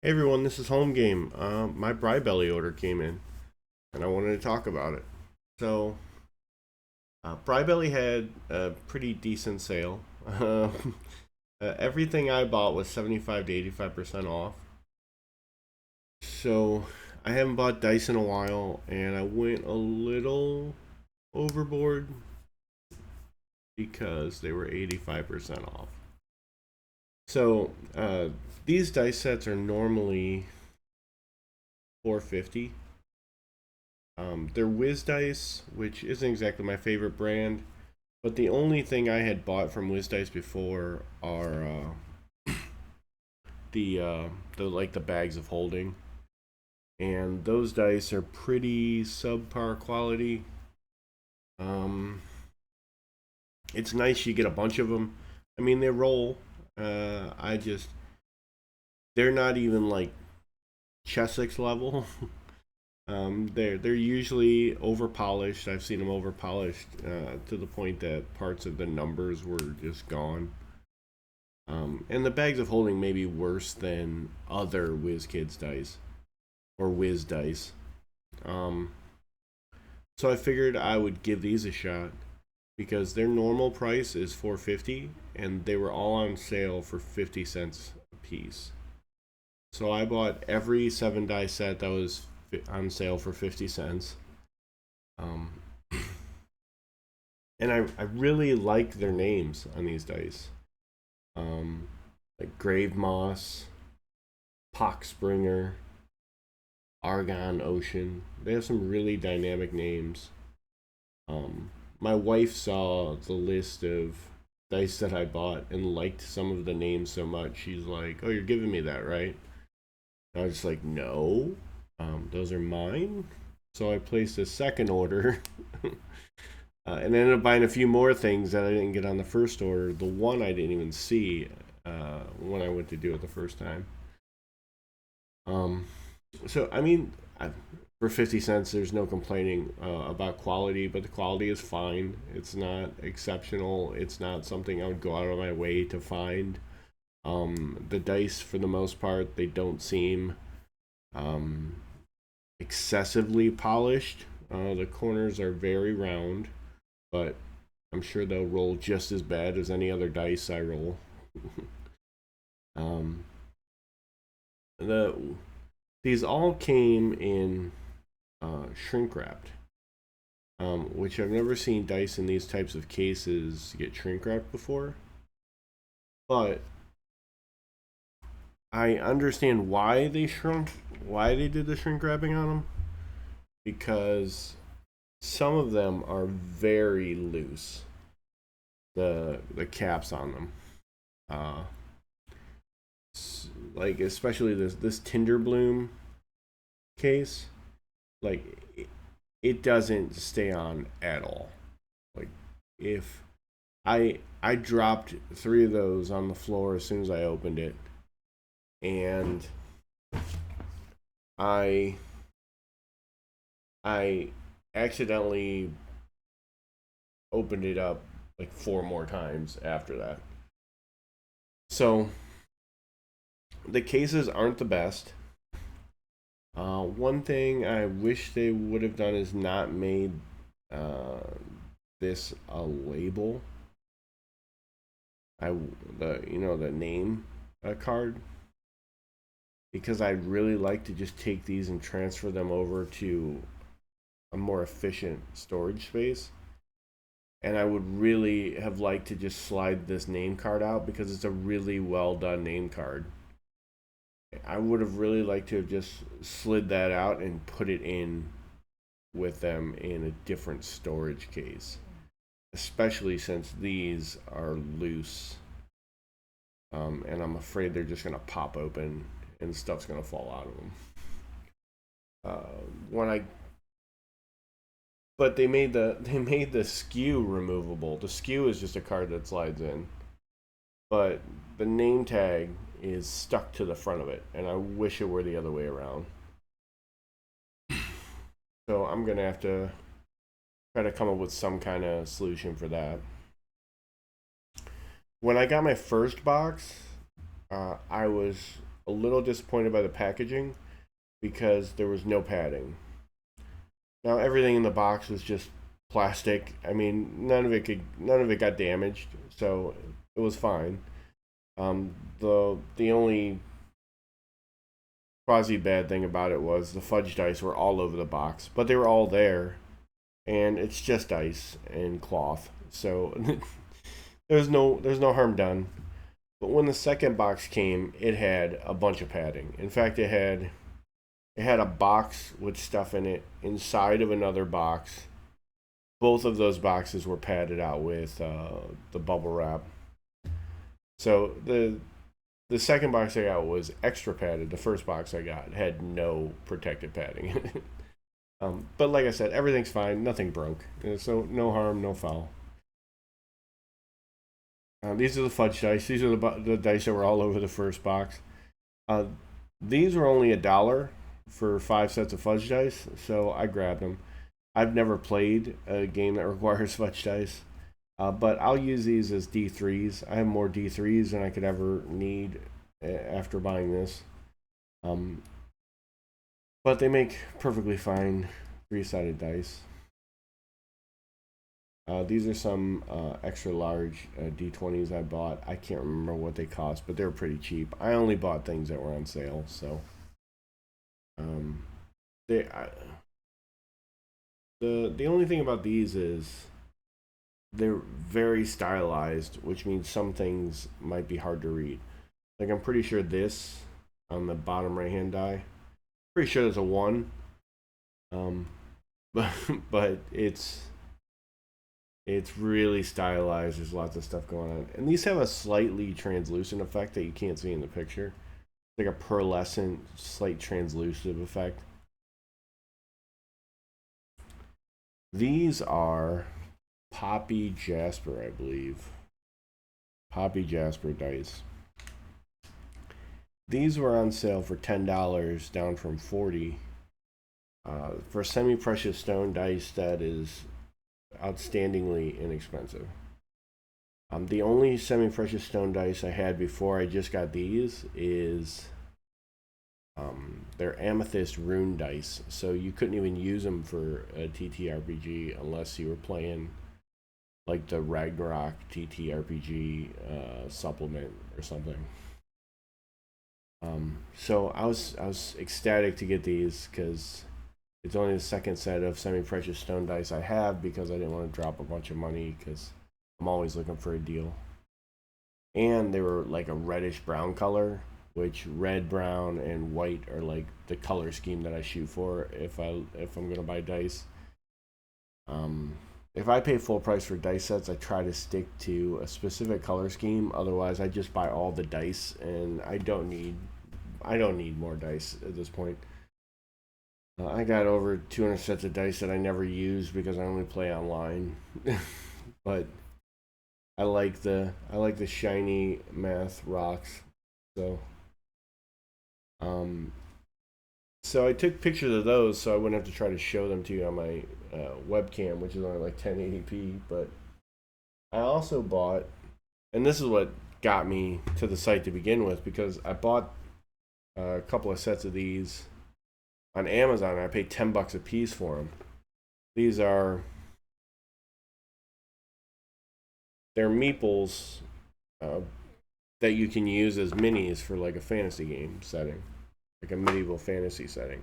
Hey everyone, this is Home Game. My Brybelly order came in, and I wanted to talk about it. So, Brybelly had a pretty decent sale. Everything I bought was 75 to 85% off. So, I haven't bought dice in a while, and I went a little overboard because they were 85% off. So, these dice sets are normally 450. They're Whiz Dice, which isn't exactly my favorite brand, but the only thing I had bought from Whiz Dice before are the bags of holding, and those dice are pretty subpar quality. Um, it's nice you get a bunch of them. I mean, they roll. I just they're not even like Chessex level. They're usually over polished. I've seen them over polished to the point that parts of the numbers were just gone. And the bags of holding may be worse than other WizKids dice or Wiz dice. Um, so I figured I would give these a shot because their normal price is 450, and they were all on sale for 50 cents a piece. So I bought every 7 die set that was on sale for 50 cents. Um, and I really like their names on these dice. Like Grave Moss, Pockspringer, Argon Ocean. They have some really dynamic names. My wife saw the list of dice that I bought and liked some of the names so much. She's like, "Oh, you're giving me that, right?" And I was just like, "No, those are mine." So I placed a second order and ended up buying a few more things that I didn't get on the first order. The one I didn't even see when I went to do it the first time. Um, so I mean, for 50 cents, there's no complaining about quality, but the quality is fine. It's not exceptional. It's not something I would go out of my way to find. The dice, for the most part, they don't seem um, excessively polished. The corners are very round, but I'm sure they'll roll just as bad as any other dice I roll. um, the These all came in shrink wrapped, which I've never seen dice in these types of cases get shrink wrapped before. But I understand why they did the shrink wrapping on them, because some of them are very loose. The caps on them, uh, like especially this Tinder Bloom case, like it doesn't stay on at all. Like if I dropped 3 of those on the floor as soon as I opened it, and I I accidentally opened it up like 4 more times after that. So the cases aren't the best. One thing I wish they would have done is not made uh, this a label. I the name card, because I'd really like to just take these and transfer them over to a more efficient storage space. And I would really have liked to just slide this name card out because it's a really well done name card. I would have really liked to have just slid that out and put it in with them in a different storage case, especially since these are loose. And I'm afraid they're just going to pop open and stuff's going to fall out of them. When I But they made the skew removable. The skew is just a card that slides in, but the name tag is stuck to the front of it, and I wish it were the other way around. So I'm gonna have to try to come up with some kind of solution for that. When I got my first box, I was a little disappointed by the packaging because there was no padding. Now everything in the box was just plastic. I mean, none of it got damaged, so it was fine. The only quasi bad thing about it was the fudge dice were all over the box, but they were all there, and it's just ice and cloth, so there's no harm done. But when the second box came, it had a bunch of padding. In fact, it had a box with stuff in it inside of another box. Both of those boxes were padded out with the bubble wrap. So the second box I got was extra padded. The first box I got had no protective padding. But like I said, everything's fine. Nothing broke. So no harm, no foul. These are the fudge dice. These are the dice that were all over the first box. Uh, these were only $1 for 5 sets of fudge dice, so I grabbed them. I've never played a game that requires fudge dice, but I'll use these as D3s. I have more D3s than I could ever need after buying this. But they make perfectly fine 3-sided dice. These are some extra large D20s I bought. I can't remember what they cost, but they were pretty cheap. I only bought things that were on sale, so they the only thing about these is they're very stylized, which means some things might be hard to read. Like I'm pretty sure this on the bottom right hand die, pretty sure there's a 1, but it's really stylized. There's lots of stuff going on. And these have a slightly translucent effect that you can't see in the picture. Like a pearlescent, slight translucent effect. These are Poppy Jasper, I believe. Poppy Jasper dice. These were on sale for $10, down from $40. For semi-precious stone dice, that is outstandingly inexpensive. The only semi-precious stone dice I had before I just got these is they're amethyst rune dice, so you couldn't even use them for a TTRPG unless you were playing like the Ragnarok TTRPG supplement or something. So I was ecstatic to get these because it's only the second set of semi-precious stone dice I have because I didn't want to drop a bunch of money because I'm always looking for a deal. And they were like a reddish brown color, which red, brown, and white are like the color scheme that I shoot for if I'm gonna buy dice. If I pay full price for dice sets, I try to stick to a specific color scheme. Otherwise, I just buy all the dice, and I don't need more dice at this point. I got over 200 sets of dice that I never use because I only play online. But I like the shiny math rocks. So so I took pictures of those so I wouldn't have to try to show them to you on my webcam, which is only like 1080p. But I also bought, and this is what got me to the site to begin with, because I bought a couple of sets of these on Amazon. I paid $10 a piece for them. These are they're meeples that you can use as minis for like a fantasy game setting, like a medieval fantasy setting.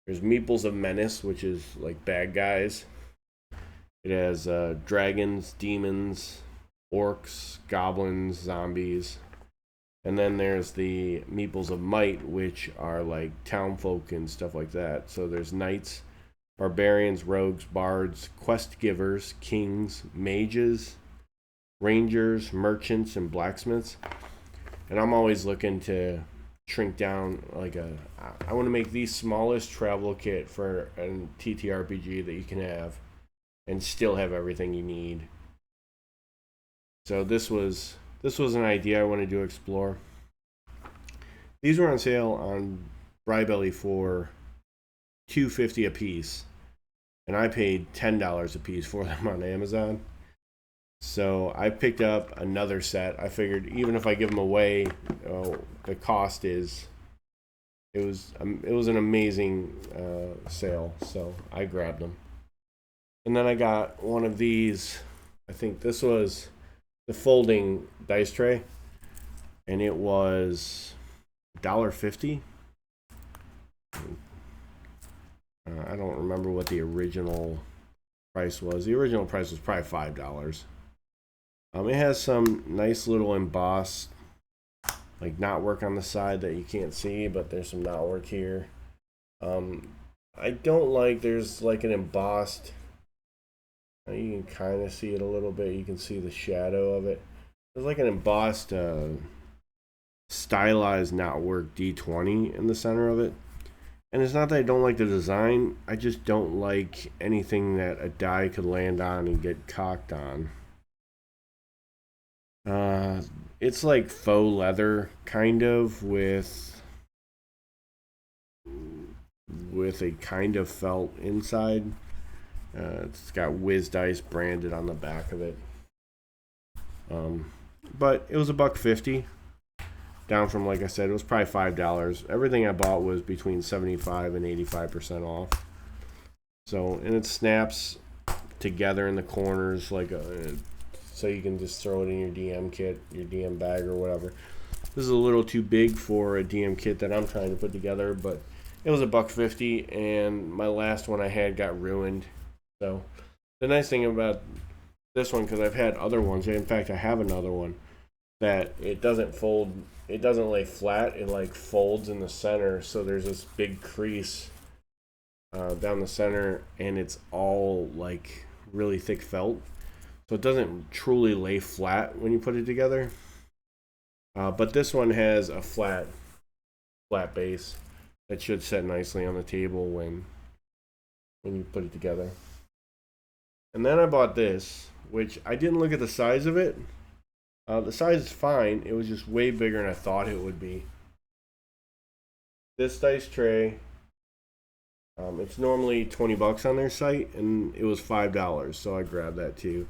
There's Meeples of Menace, which is like bad guys. It has dragons, demons, orcs, goblins, zombies. And then there's the Meeples of Might, which are like townfolk and stuff like that. So there's knights, barbarians, rogues, bards, quest givers, kings, mages, rangers, merchants, and blacksmiths. And I'm always looking to shrink down I want to make the smallest travel kit for a TTRPG that you can have and still have everything you need. So this was an idea I wanted to explore. These were on sale on Brybelly for $2.50 a piece, and I paid $10 a piece for them on Amazon. So I picked up another set. I figured even if I give them away, the cost is it was an amazing sale. So I grabbed them, and then I got one of these. I think this was the folding dice tray, and it was $1.50. I don't remember what the original price was. The original price was probably $5. It has some nice little embossed, like knotwork on the side that you can't see, but there's some knotwork here. I don't like, there's like an embossed, you can kind of see it a little bit. You can see the shadow of it. There's like an embossed, stylized knotwork D20 in the center of it. And it's not that I don't like the design, I just don't like anything that a die could land on and get cocked on. It's like faux leather, kind of, with a kind of felt inside. It's got Whiz Dice branded on the back of it. But it was $1.50, down from, like I said, it was probably $5. Everything I bought was between 75 and 85% off. So, and it snaps together in the corners like so you can just throw it in your DM kit, your DM bag, or whatever. This is a little too big for a DM kit that I'm trying to put together, but it was $1.50, and my last one I had got ruined. So the nice thing about this one, because I've had other ones, in fact I have another one, that it doesn't fold, it doesn't lay flat, it like folds in the center, so there's this big crease down the center, and it's all like really thick felt. So it doesn't truly lay flat when you put it together. But this one has a flat base that should set nicely on the table when you put it together. And then I bought this, which I didn't look at the size of it. The size is fine. It was just way bigger than I thought it would be. This dice tray, it's normally $20 on their site, and it was $5, so I grabbed that too.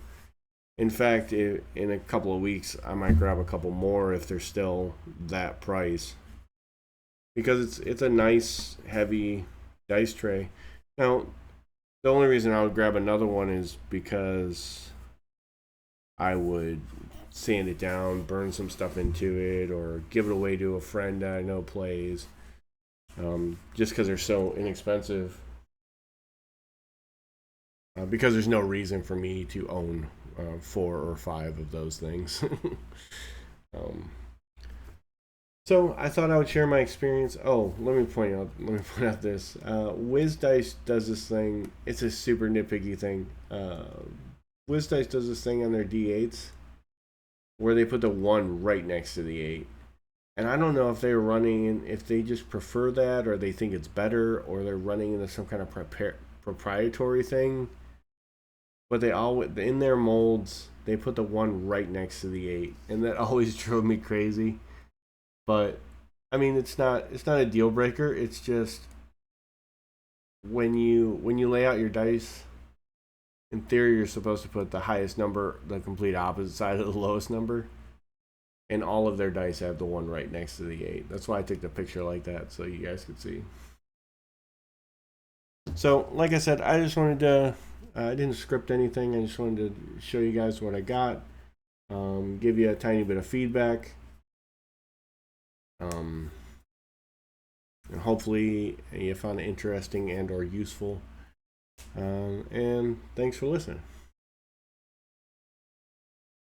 In fact, in a couple of weeks, I might grab a couple more if they're still that price, because it's a nice heavy dice tray. Now, the only reason I would grab another one is because I would sand it down, burn some stuff into it, or give it away to a friend that I know plays. Just because they're so inexpensive. Because there's no reason for me to own 4 or 5 of those things. So I thought I would share my experience. Oh, let me point out this. Whiz Dice does this thing. It's a super nitpicky thing. Whiz Dice does this thing on their D8s where they put the 1 right next to the 8. And I don't know if they're running, if they just prefer that, or they think it's better, or they're running into some kind of proprietary thing. But they all, in their molds, they put the 1 right next to the 8, and that always drove me crazy. But I mean, it's not a deal breaker. It's just when you lay out your dice, in theory, you're supposed to put the highest number, the complete opposite side of the lowest number. And all of their dice have the 1 right next to the 8. That's why I took the picture like that, so you guys could see. So, like I said, I just wanted to, I didn't script anything. I just wanted to show you guys what I got, give you a tiny bit of feedback, and hopefully you found it interesting and or useful. And thanks for listening.